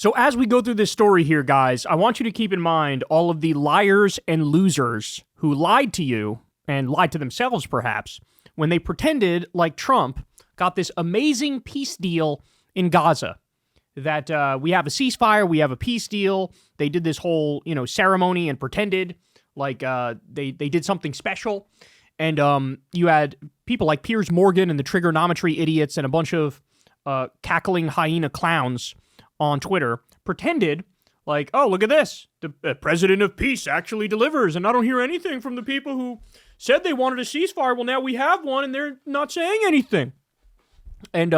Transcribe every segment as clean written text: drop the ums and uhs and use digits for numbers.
So as we go through this story here, guys, I want you to keep in mind all of the liars and losers who lied to you and lied to themselves, perhaps, when they pretended like Trump got this amazing peace deal in Gaza. That we have a ceasefire, we have a peace deal. They did this whole, ceremony and pretended like they did something special. And you had people like Piers Morgan and the trigonometry idiots and a bunch of cackling hyena clowns on Twitter pretended like, oh, look at this. The president of peace actually delivers. And I don't hear anything from the people who said they wanted a ceasefire. Well, now we have one and they're not saying anything. And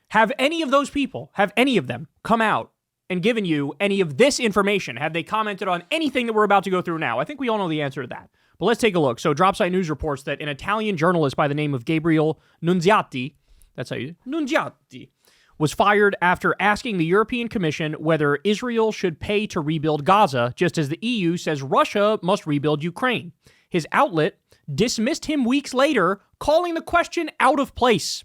have any of those people, have any of them come out and given you any of this information? Have they commented on anything that we're about to go through now? I think we all know the answer to that. But let's take a look. So Dropsite News reports that an Italian journalist by the name of Gabriel Nunziati, that's how you Nunziati, was fired after asking the European Commission whether Israel should pay to rebuild Gaza, just as the EU says Russia must rebuild Ukraine. His outlet dismissed him weeks later, calling the question out of place.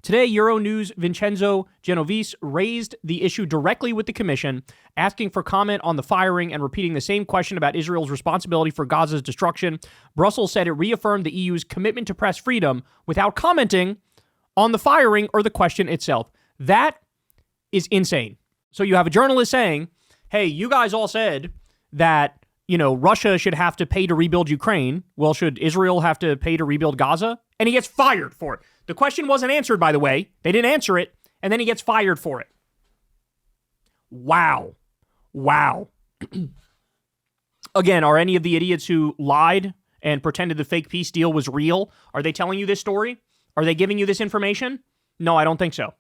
Today, Euronews' Vincenzo Genovese raised the issue directly with the Commission, asking for comment on the firing and repeating the same question about Israel's responsibility for Gaza's destruction. Brussels said it reaffirmed the EU's commitment to press freedom without commenting on the firing or the question itself. That is insane. So you have a journalist saying, hey, you guys all said that, Russia should have to pay to rebuild Ukraine. Well, should Israel have to pay to rebuild Gaza? And he gets fired for it. The question wasn't answered, by the way. They didn't answer it, and then he gets fired for it. Wow. Again, are any of the idiots who lied and pretended the fake peace deal was real, are they telling you this story? Are they giving you this information? No, I don't think so.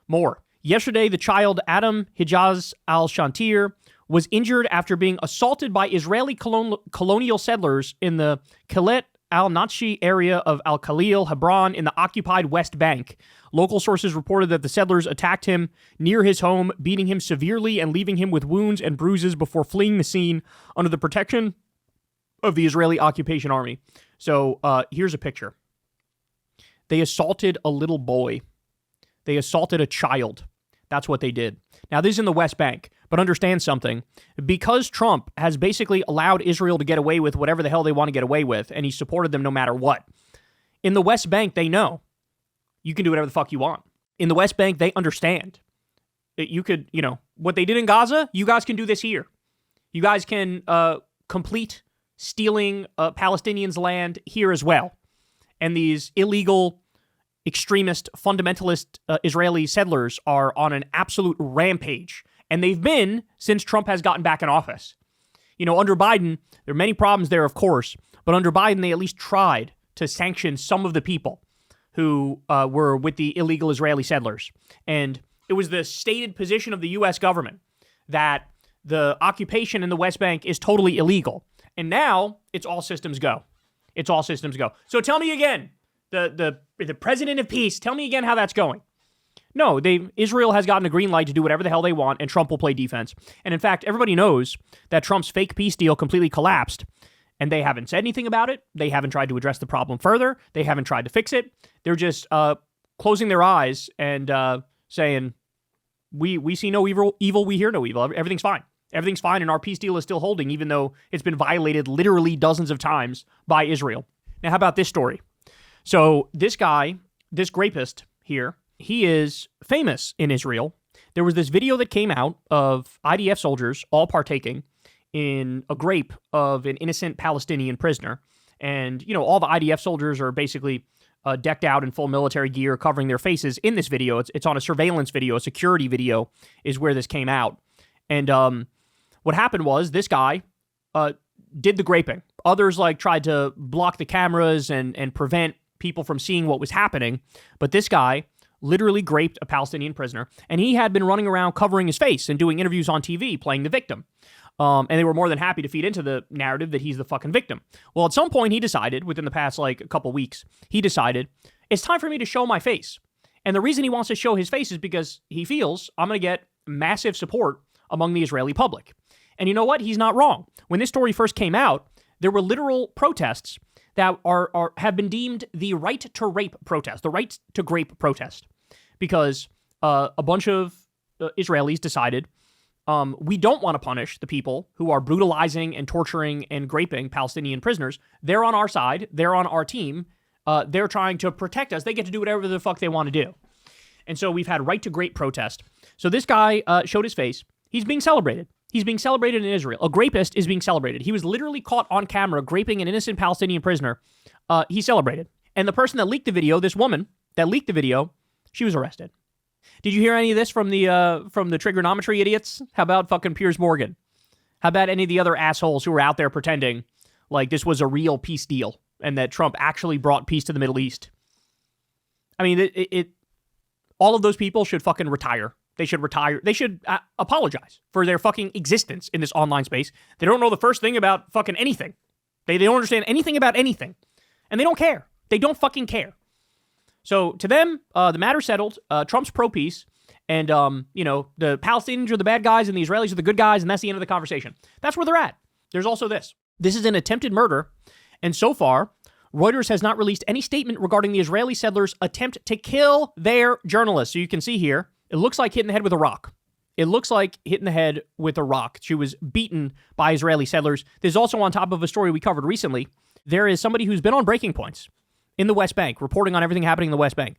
More. Yesterday, the child Adam Hijaz al-Shantir was injured after being assaulted by Israeli colonial settlers in the Kilet al-Natshi area of Al-Khalil, Hebron, in the occupied West Bank. Local sources reported that the settlers attacked him near his home, beating him severely and leaving him with wounds and bruises before fleeing the scene under the protection of the Israeli occupation army. So here's a picture. They assaulted a little boy. They assaulted a child. That's what they did. Now, this is in the West Bank, but understand something. Because Trump has basically allowed Israel to get away with whatever the hell they want to get away with, and he supported them no matter what. In the West Bank, they know you can do whatever the fuck you want. In the West Bank, they understand. You could, what they did in Gaza, you guys can do this here. You guys can complete stealing Palestinians' land here as well. And these illegal, extremist, fundamentalist Israeli settlers are on an absolute rampage. And they've been since Trump has gotten back in office. Under Biden, there are many problems there, of course. But under Biden, they at least tried to sanction some of the people who were with the illegal Israeli settlers. And it was the stated position of the U.S. government that the occupation in the West Bank is totally illegal. And now it's all systems go. It's all systems go. So tell me again, the president of peace, tell me again how that's going. No, Israel has gotten a green light to do whatever the hell they want, and Trump will play defense. And in fact, everybody knows that Trump's fake peace deal completely collapsed, and they haven't said anything about it. They haven't tried to address the problem further. They haven't tried to fix it. They're just closing their eyes and saying, we see no evil, we hear no evil. Everything's fine. Everything's fine, and our peace deal is still holding, even though it's been violated literally dozens of times by Israel. Now, how about this story? So this guy, this rapist here, he is famous in Israel. There was this video that came out of IDF soldiers all partaking in a grape of an innocent Palestinian prisoner. And, all the IDF soldiers are basically decked out in full military gear, covering their faces in this video. It's on a surveillance video, a security video is where this came out. And what happened was this guy did the graping. Others tried to block the cameras and prevent people from seeing what was happening. But this guy literally graped a Palestinian prisoner, and he had been running around covering his face and doing interviews on TV, playing the victim. And they were more than happy to feed into the narrative that he's the fucking victim. Well, at some point he decided, within the past a couple weeks, he decided, it's time for me to show my face. And the reason he wants to show his face is because he feels I'm going to get massive support among the Israeli public. And you know what? He's not wrong. When this story first came out, there were literal protests that have been deemed the right to rape protest, the right to grape protest, because a bunch of Israelis decided, we don't want to punish the people who are brutalizing and torturing and raping Palestinian prisoners. They're on our side. They're on our team. They're trying to protect us. They get to do whatever the fuck they want to do. And so we've had right to great protest. So this guy showed his face. He's being celebrated. He's being celebrated in Israel. A rapist is being celebrated. He was literally caught on camera raping an innocent Palestinian prisoner. He's celebrated. And the person that leaked the video, this woman that leaked the video, she was arrested. Did you hear any of this from the trigonometry idiots? How about fucking Piers Morgan? How about any of the other assholes who were out there pretending like this was a real peace deal and that Trump actually brought peace to the Middle East? I mean, all of those people should fucking retire. They should retire. They should apologize for their fucking existence in this online space. They don't know the first thing about fucking anything. They don't understand anything about anything. And they don't care. They don't fucking care. So to them, the matter's settled. Trump's pro-peace. And, the Palestinians are the bad guys and the Israelis are the good guys. And that's the end of the conversation. That's where they're at. There's also this. This is an attempted murder. And so far, Reuters has not released any statement regarding the Israeli settlers' attempt to kill their journalists. So you can see here, it looks like hitting the head with a rock. It looks like hitting the head with a rock. She was beaten by Israeli settlers. There's also, on top of a story we covered recently, there is somebody who's been on breaking points in the West Bank, reporting on everything happening in the West Bank.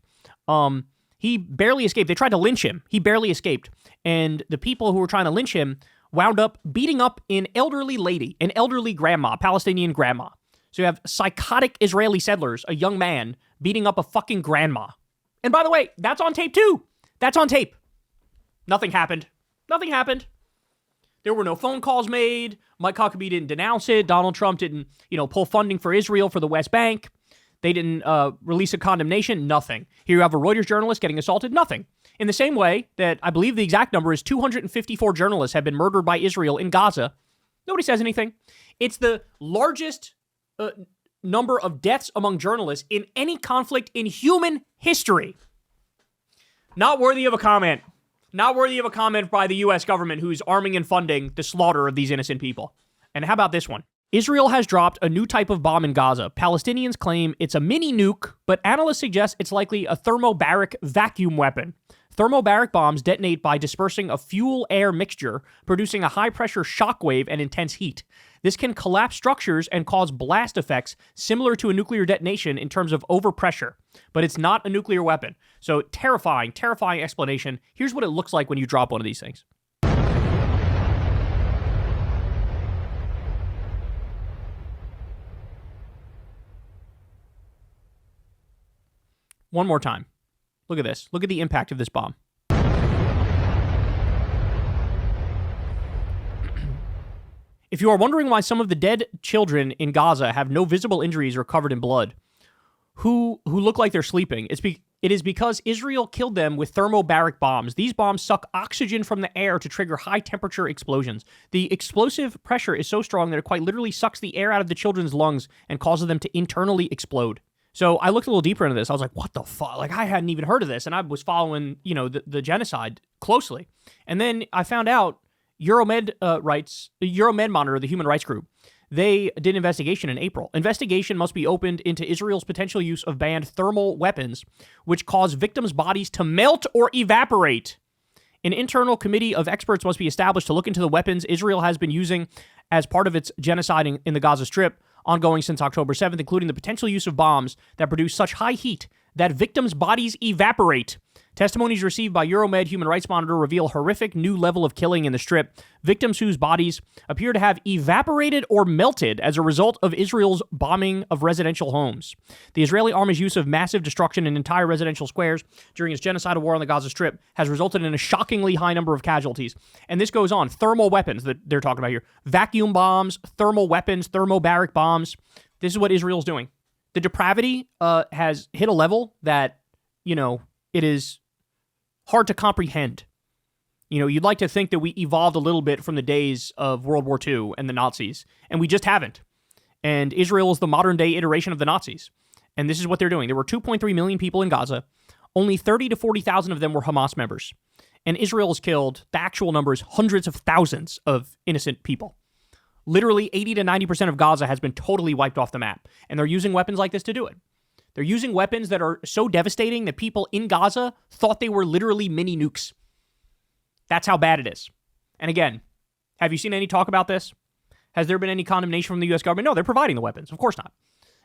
He barely escaped. They tried to lynch him. He barely escaped. And the people who were trying to lynch him wound up beating up an elderly lady, an elderly grandma, Palestinian grandma. So you have psychotic Israeli settlers, a young man, beating up a fucking grandma. And by the way, that's on tape too. That's on tape. Nothing happened. Nothing happened. There were no phone calls made. Mike Huckabee didn't denounce it. Donald Trump didn't, pull funding for Israel for the West Bank. They didn't release a condemnation. Nothing. Here you have a Reuters journalist getting assaulted. Nothing. In the same way that I believe the exact number is 254 journalists have been murdered by Israel in Gaza. Nobody says anything. It's the largest number of deaths among journalists in any conflict in human history. Not worthy of a comment. Not worthy of a comment by the U.S. government, who's arming and funding the slaughter of these innocent people. And how about this one? Israel has dropped a new type of bomb in Gaza. Palestinians claim it's a mini nuke, but analysts suggest it's likely a thermobaric vacuum weapon. Thermobaric bombs detonate by dispersing a fuel-air mixture, producing a high-pressure shockwave and intense heat. This can collapse structures and cause blast effects similar to a nuclear detonation in terms of overpressure, but it's not a nuclear weapon. So terrifying, terrifying explanation. Here's what it looks like when you drop one of these things. One more time. Look at this. Look at the impact of this bomb. If you are wondering why some of the dead children in Gaza have no visible injuries or covered in blood, who look like they're sleeping, it is because Israel killed them with thermobaric bombs. These bombs suck oxygen from the air to trigger high-temperature explosions. The explosive pressure is so strong that it quite literally sucks the air out of the children's lungs and causes them to internally explode. So I looked a little deeper into this. I was like, what the fuck? Like, I hadn't even heard of this, and I was following, the genocide closely. And then I found out Euromed Monitor, the human rights group, they did an investigation in April. Investigation must be opened into Israel's potential use of banned thermal weapons, which cause victims' bodies to melt or evaporate. An internal committee of experts must be established to look into the weapons Israel has been using as part of its genocide in the Gaza Strip, ongoing since October 7th, including the potential use of bombs that produce such high heat that victims' bodies evaporate. Testimonies received by Euromed Human Rights Monitor reveal horrific new level of killing in the Strip, victims whose bodies appear to have evaporated or melted as a result of Israel's bombing of residential homes. The Israeli army's use of massive destruction in entire residential squares during its genocidal war on the Gaza Strip has resulted in a shockingly high number of casualties. And this goes on. Thermal weapons that they're talking about here. Vacuum bombs, thermal weapons, thermobaric bombs. This is what Israel's doing. The depravity has hit a level that, it is hard to comprehend. You'd like to think that we evolved a little bit from the days of World War II and the Nazis, and we just haven't. And Israel is the modern day iteration of the Nazis. And this is what they're doing. There were 2.3 million people in Gaza. Only 30 to 40,000 of them were Hamas members. And Israel has killed, the actual numbers, hundreds of thousands of innocent people. Literally 80 to 90% of Gaza has been totally wiped off the map. And they're using weapons like this to do it. They're using weapons that are so devastating that people in Gaza thought they were literally mini nukes. That's how bad it is. And again, have you seen any talk about this? Has there been any condemnation from the U.S. government? No, they're providing the weapons. Of course not.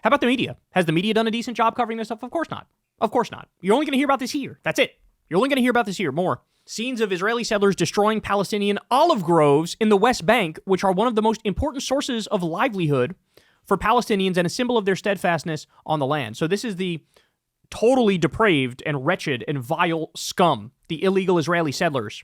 How about the media? Has the media done a decent job covering this stuff? Of course not. Of course not. You're only going to hear about this here. That's it. You're only going to hear about this here. More. Scenes of Israeli settlers destroying Palestinian olive groves in the West Bank, which are one of the most important sources of livelihood for Palestinians and a symbol of their steadfastness on the land. So this is the totally depraved and wretched and vile scum, the illegal Israeli settlers.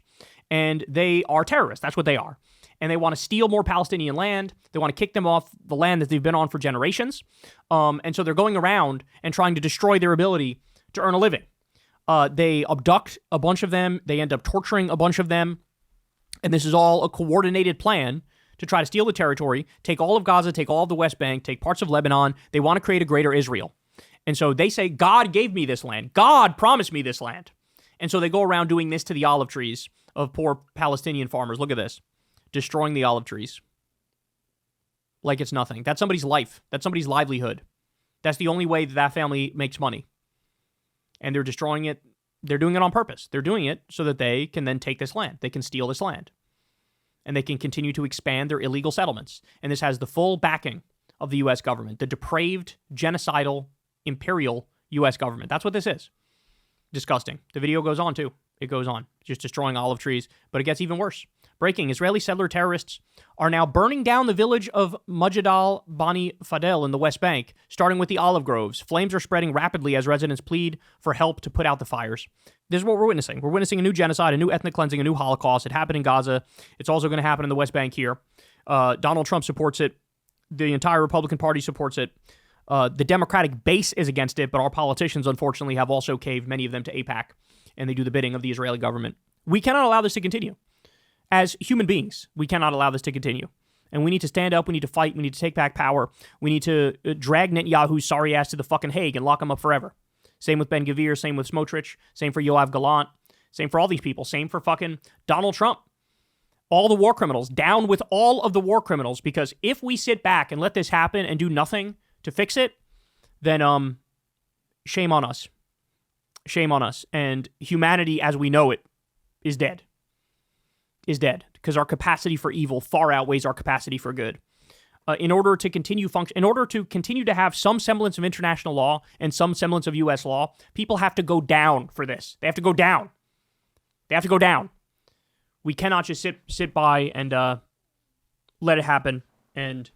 And they are terrorists. That's what they are. And they want to steal more Palestinian land. They want to kick them off the land that they've been on for generations. And so they're going around and trying to destroy their ability to earn a living. They abduct a bunch of them. They end up torturing a bunch of them. And this is all a coordinated plan to try to steal the territory, take all of Gaza, take all of the West Bank, take parts of Lebanon. They want to create a greater Israel. And so they say, God gave me this land. God promised me this land. And so they go around doing this to the olive trees of poor Palestinian farmers. Look at this. Destroying the olive trees. Like it's nothing. That's somebody's life. That's somebody's livelihood. That's the only way that that family makes money. And they're destroying it. They're doing it on purpose. They're doing it so that they can then take this land. They can steal this land. And they can continue to expand their illegal settlements. And this has the full backing of the U.S. government. The depraved, genocidal, imperial U.S. government. That's what this is. Disgusting. The video goes on, too. It goes on. Just destroying olive trees. But it gets even worse. Breaking. Israeli settler terrorists are now burning down the village of Mujadal Bani Fadel in the West Bank, starting with the olive groves. Flames are spreading rapidly as residents plead for help to put out the fires. This is what we're witnessing. We're witnessing a new genocide, a new ethnic cleansing, a new Holocaust. It happened in Gaza. It's also going to happen in the West Bank here. Donald Trump supports it. The entire Republican Party supports it. The Democratic base is against it, but our politicians, unfortunately, have also caved, many of them, to AIPAC, and they do the bidding of the Israeli government. We cannot allow this to continue. As human beings, we cannot allow this to continue. And we need to stand up, we need to fight, we need to take back power, we need to drag Netanyahu's sorry ass to the fucking Hague and lock him up forever. Same with Ben Gvir, same with Smotrich, same for Yoav Gallant, same for all these people, same for fucking Donald Trump. All the war criminals, down with all of the war criminals, because if we sit back and let this happen and do nothing to fix it, then shame on us. Shame on us. And humanity as we know it is dead. Is dead, because our capacity for evil far outweighs our capacity for good. In order to continue to have some semblance of international law and some semblance of U.S. law, people have to go down for this. They have to go down. They have to go down. We cannot just sit by and let it happen and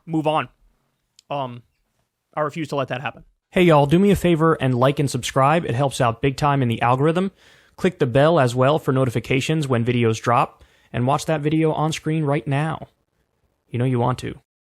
move on. I refuse to let that happen. Hey, y'all, do me a favor and like and subscribe. It helps out big time in the algorithm. Click the bell as well for notifications when videos drop, and watch that video on screen right now. You know you want to.